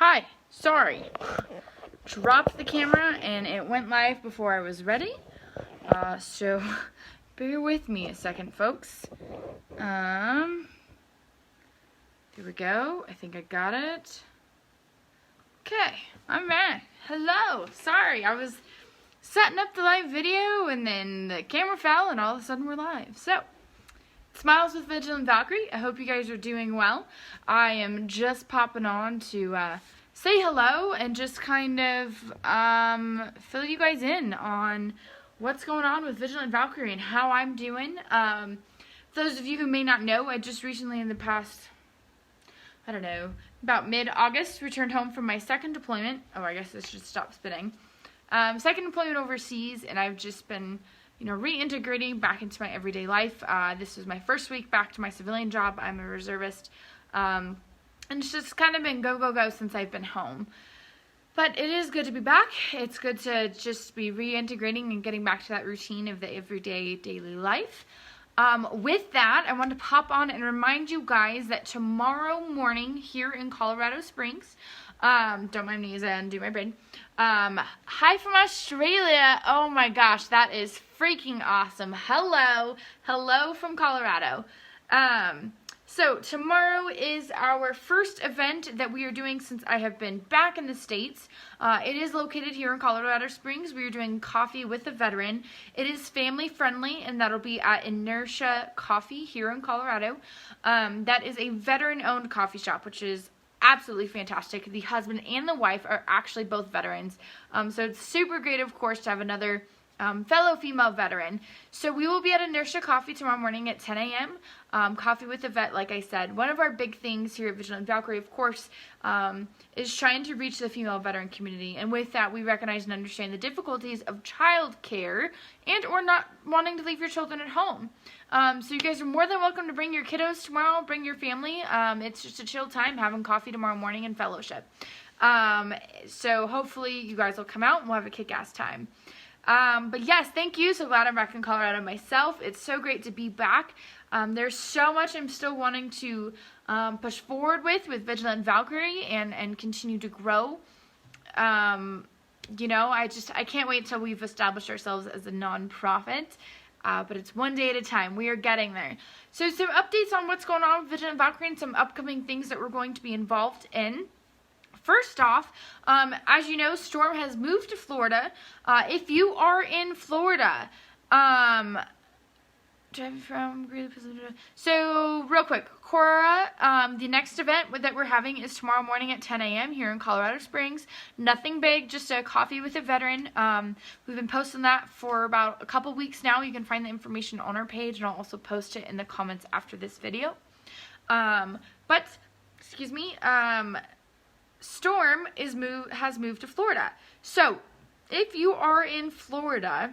Hi, sorry. Dropped the camera and it went live before I was ready. So bear with me a second, folks. Here we go. I think I got it. Okay, I'm back. Hello. Sorry, I was setting up the live video and then the camera fell and all of a sudden we're live. So, Smiles with Vigilant Valkyrie. I hope you guys are doing well. I am just popping on to say hello and just kind of fill you guys in on what's going on with Vigilant Valkyrie and how I'm doing. For those of you who may not know, I just recently in the past, I don't know, about mid-August, returned home from my second deployment. Oh, I guess this should stop spinning. Second deployment overseas, and I've just been, reintegrating back into my everyday life. This was my first week back to my civilian job. I'm a reservist. And it's just kind of been go, go, go since I've been home. But it is good to be back. It's good to just be reintegrating and getting back to that routine of the everyday daily life. With that, I want to pop on and remind you guys that tomorrow morning here in Colorado Springs, don't mind me as I undo my brain. Hi from Australia. Oh my gosh, that is freaking awesome. Hello from Colorado. So tomorrow is our first event that we are doing since I have been back in the States. It is located here in Colorado Springs. We are doing Coffee with a Veteran. It is family friendly, and that'll be at Inertia Coffee here in Colorado. That is a veteran-owned coffee shop, which is absolutely fantastic. The husband and the wife are actually both veterans. So it's super great, of course, to have another fellow female veteran. So we will be at Inertia Coffee tomorrow morning at 10 a.m. Coffee with a Vet, like I said. One of our big things here at Vigilant Valkyrie, of course, is trying to reach the female veteran community. And with that, we recognize and understand the difficulties of child care and or not wanting to leave your children at home. So you guys are more than welcome to bring your kiddos tomorrow, bring your family. It's just a chill time, having coffee tomorrow morning in fellowship. So hopefully you guys will come out and we'll have a kick-ass time. But yes, thank you. So glad I'm back in Colorado myself. It's so great to be back. There's so much I'm still wanting to push forward with Vigilant Valkyrie and continue to grow. I can't wait till we've established ourselves as a non-profit. But it's one day at a time. We are getting there. So some updates on what's going on with Vigilant Valkyrie and some upcoming things that we're going to be involved in. First off, as you know, Storm has moved to Florida. If you are in Florida, so real quick, Cora, the next event that we're having is tomorrow morning at 10 a.m. here in Colorado Springs. Nothing big, just a coffee with a veteran. We've been posting that for about a couple weeks now. You can find the information on our page, and I'll also post it in the comments after this video. Storm has moved to Florida. So, if you are in Florida,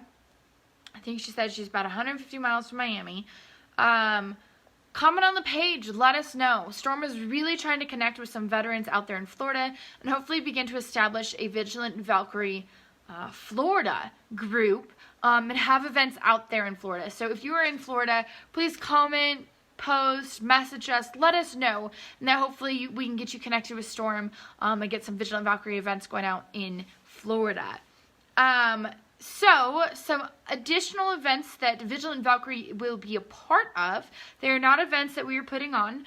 I think she said she's about 150 miles from Miami, comment on the page, let us know. Storm is really trying to connect with some veterans out there in Florida and hopefully begin to establish a Vigilant Valkyrie Florida group and have events out there in Florida. So if you are in Florida, please comment, post, message us, let us know, and then hopefully we can get you connected with Storm and get some Vigilant Valkyrie events going out in Florida. So, some additional events that Vigilant Valkyrie will be a part of. They are not events that we are putting on.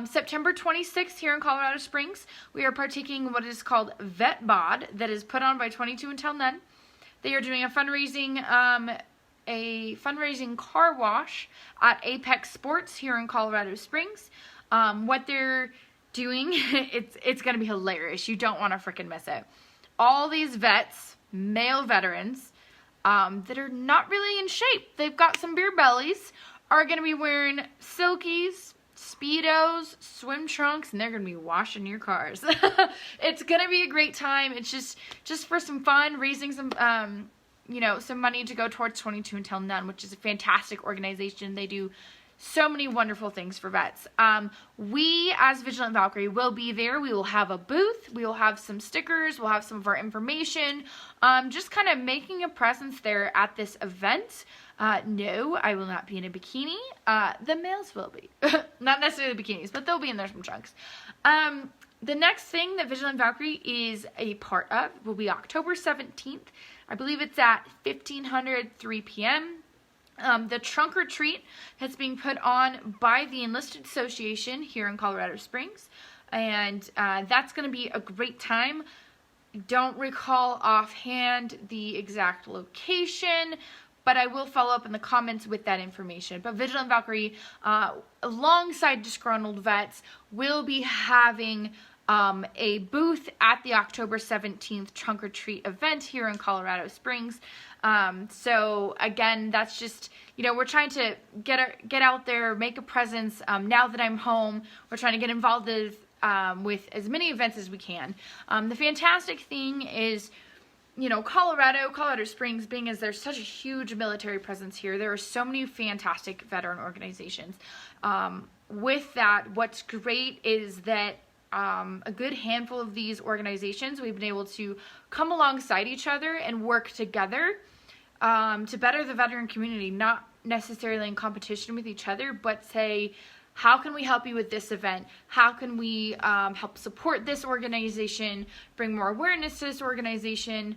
September 26th here in Colorado Springs, we are partaking in what is called Vet Bod that is put on by 22 Until None. They are doing a fundraising car wash at Apex Sports here in Colorado Springs. What they're doing, it's going to be hilarious. You don't want to freaking miss it. All these vets, male veterans, that are not really in shape, they've got some beer bellies, are going to be wearing silkies, Speedos, swim trunks, and they're going to be washing your cars. It's going to be a great time. It's just for some fun, raising some some money to go towards 22 Until None, which is a fantastic organization. They do so many wonderful things for vets. We, as Vigilant Valkyrie, will be there. We will have a booth. We will have some stickers. We'll have some of our information. Just kind of making a presence there at this event. No, I will not be in a bikini. The males will be. Not necessarily bikinis, but they'll be in there some trunks. The next thing that Vigilant Valkyrie is a part of will be October 17th. I believe it's at 1500, 3 p.m. The trunk or treat has been put on by the Enlisted Association here in Colorado Springs, and that's going to be a great time. Don't recall offhand the exact location, but I will follow up in the comments with that information. But Vigilant Valkyrie, alongside Disgruntled Vets, will be having a booth at the October 17th Trunk or Treat event here in Colorado Springs. So again, that's just, we're trying to get out there, make a presence. Now that I'm home, we're trying to get involved with as many events as we can. The fantastic thing is, Colorado Springs, being as there's such a huge military presence here, there are so many fantastic veteran organizations. With that, what's great is that a good handful of these organizations, we've been able to come alongside each other and work together to better the veteran community, not necessarily in competition with each other, but say, how can we help you with this event? How can we help support this organization, bring more awareness to this organization,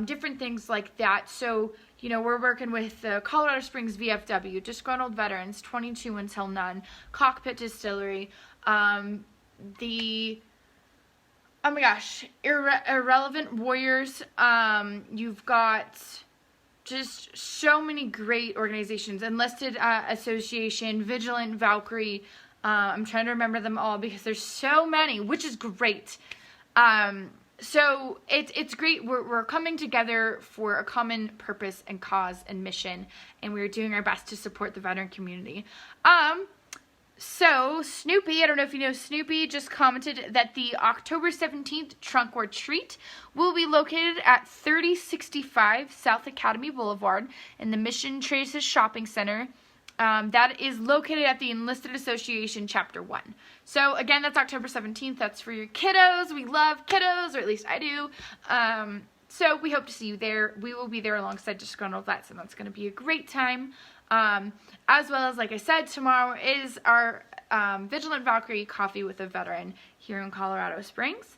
different things like that. So, we're working with the Colorado Springs VFW, Disgruntled Veterans, 22 Until None, Cockpit Distillery, Irrelevant Warriors. You've got just so many great organizations. Enlisted Association, Vigilant Valkyrie. I'm trying to remember them all because there's so many, which is great. So it's great. We're coming together for a common purpose and cause and mission, and we're doing our best to support the veteran community. So Snoopy, I don't know if you know Snoopy, just commented that the October 17th Trunk or Treat will be located at 3065 South Academy Boulevard in the Mission Traces Shopping Center. That is located at the Enlisted Association Chapter 1. So again, that's October 17th. That's for your kiddos. We love kiddos, or at least I do. So we hope to see you there. We will be there alongside Disgruntled Vets, and that's going to be a great time. As well as, like I said, tomorrow is our Vigilant Valkyrie Coffee with a Veteran here in Colorado Springs.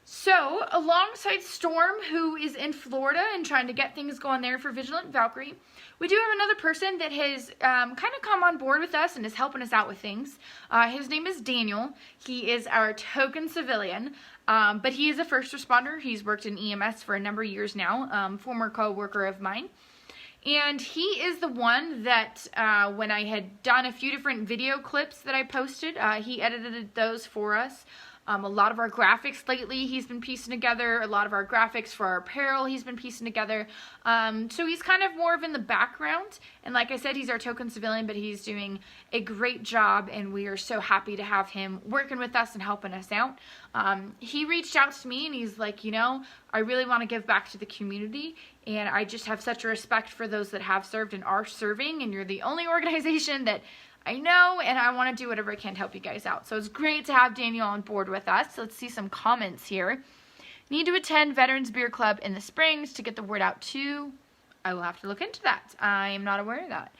So, alongside Storm, who is in Florida and trying to get things going there for Vigilant Valkyrie, we do have another person that has kind of come on board with us and is helping us out with things. His name is Daniel. He is our token civilian, but he is a first responder. He's worked in EMS for a number of years now, former co-worker of mine. And he is the one that, when I had done a few different video clips that I posted, he edited those for us. A lot of our graphics lately he's been piecing together. A lot of our graphics for our apparel he's been piecing together. So he's kind of more of in the background. And like I said, he's our token civilian, but he's doing a great job. And we are so happy to have him working with us and helping us out. He reached out to me and he's like, I really want to give back to the community. And I just have such a respect for those that have served and are serving. And you're the only organization that I know, and I want to do whatever I can to help you guys out. So it's great to have Daniel on board with us. Let's see some comments here. Need to attend Veterans Beer Club in the Springs to get the word out too. I will have to look into that. I am not aware of that.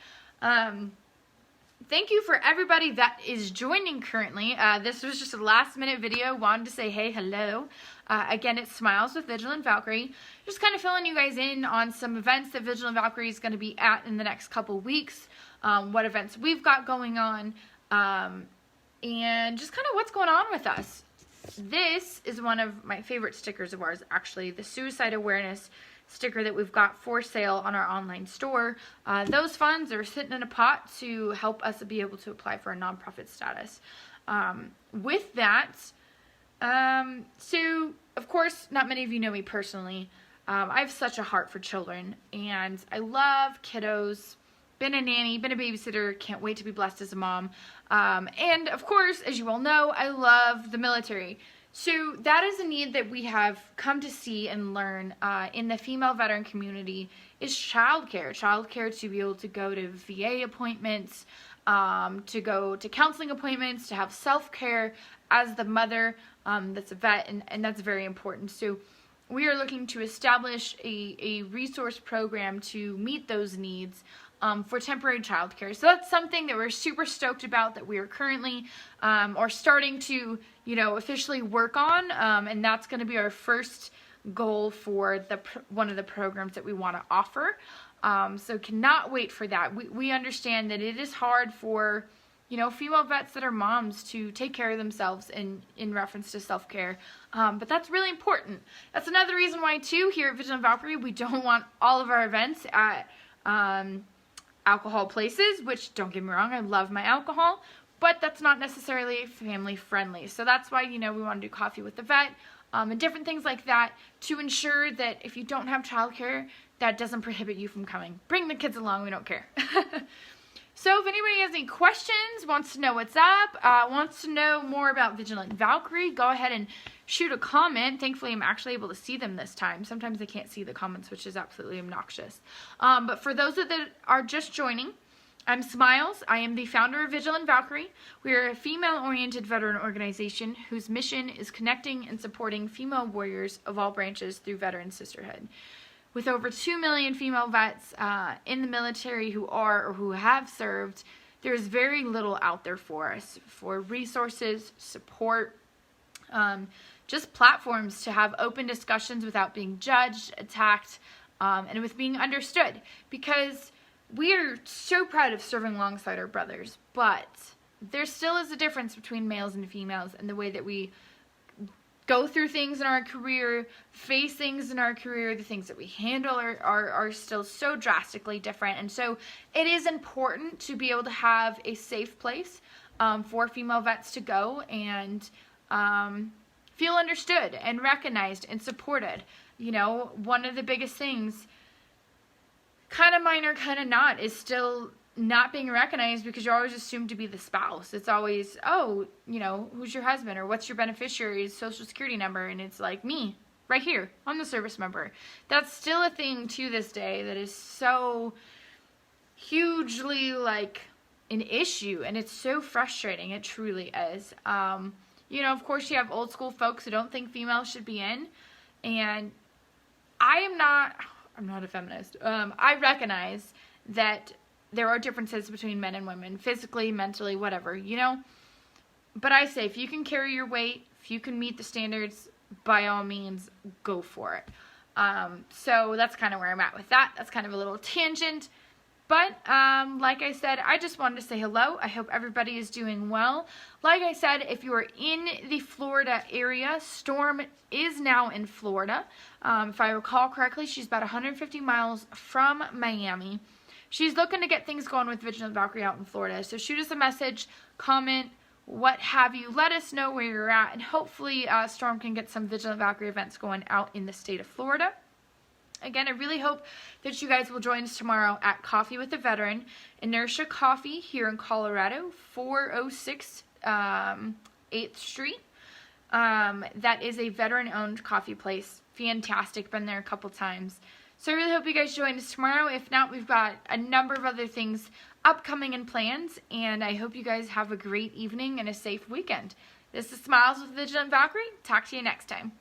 Thank you for everybody that is joining currently. This was just a last minute video. Wanted to say hey, hello. Again, it's Smiles with Vigilant Valkyrie. Just kind of filling you guys in on some events that Vigilant Valkyrie is going to be at in the next couple weeks. What events we've got going on, and just kind of what's going on with us. This is one of my favorite stickers of ours, actually, the Suicide Awareness sticker that we've got for sale on our online store. Those funds are sitting in a pot to help us be able to apply for a nonprofit status. With that, so of course, not many of you know me personally. I have such a heart for children, and I love kiddos. Been a nanny, been a babysitter, can't wait to be blessed as a mom. And of course, as you all know, I love the military. So that is a need that we have come to see and learn in the female veteran community is childcare. Childcare to be able to go to VA appointments, to go to counseling appointments, to have self-care as the mother that's a vet, and that's very important. So we are looking to establish a resource program to meet those needs for temporary childcare. So that's something that we're super stoked about, that we are currently or starting to, officially work on, and that's going to be our first goal for one of the programs that we want to offer. So cannot wait for that. We understand that it is hard for, female vets that are moms to take care of themselves in reference to self-care. But that's really important. That's another reason why, too, here at Vigilant Valkyrie, we don't want all of our events at alcohol places, which, don't get me wrong, I love my alcohol, but that's not necessarily family friendly. So that's why, we want to do coffee with the vet and different things like that to ensure that if you don't have childcare, that doesn't prohibit you from coming. Bring the kids along, we don't care. So if anybody has any questions, wants to know what's up, wants to know more about Vigilant Valkyrie, go ahead and shoot a comment. Thankfully, I'm actually able to see them this time. Sometimes I can't see the comments, which is absolutely obnoxious. But for those that are just joining, I'm Smiles. I am the founder of Vigilant Valkyrie. We are a female-oriented veteran organization whose mission is connecting and supporting female warriors of all branches through veteran sisterhood. With over 2 million female vets in the military who are or who have served, there's very little out there for us, for resources, support, just platforms to have open discussions without being judged, attacked, and with being understood. Because we are so proud of serving alongside our brothers, but there still is a difference between males and females in the way that we go through things in our career, face things in our career, the things that we handle are still so drastically different. And so it is important to be able to have a safe place for female vets to go and feel understood and recognized and supported. One of the biggest things, kind of minor, kind of not, is still not being recognized because you're always assumed to be the spouse. It's always, oh, who's your husband, or what's your beneficiary's social security number, and it's like, me, right here, I'm the service member. That's still a thing to this day that is so hugely, an issue, and it's so frustrating. It truly is. Of course, you have old school folks who don't think females should be in, and I'm not a feminist. I recognize that there are differences between men and women, physically, mentally, whatever, But I say, if you can carry your weight, if you can meet the standards, by all means, go for it. So that's kind of where I'm at with that. That's kind of a little tangent. But, like I said, I just wanted to say hello. I hope everybody is doing well. Like I said, if you are in the Florida area, Storm is now in Florida. If I recall correctly, she's about 150 miles from Miami. She's looking to get things going with Vigilant Valkyrie out in Florida. So shoot us a message, comment, what have you. Let us know where you're at. And hopefully Storm can get some Vigilant Valkyrie events going out in the state of Florida. Again, I really hope that you guys will join us tomorrow at Coffee with a Veteran, Inertia Coffee here in Colorado, 406 8th Street. That is a veteran-owned coffee place. Fantastic. Been there a couple times. So I really hope you guys join us tomorrow. If not, we've got a number of other things upcoming and plans, and I hope you guys have a great evening and a safe weekend. This is Smiles with Vigilant Valkyrie. Talk to you next time.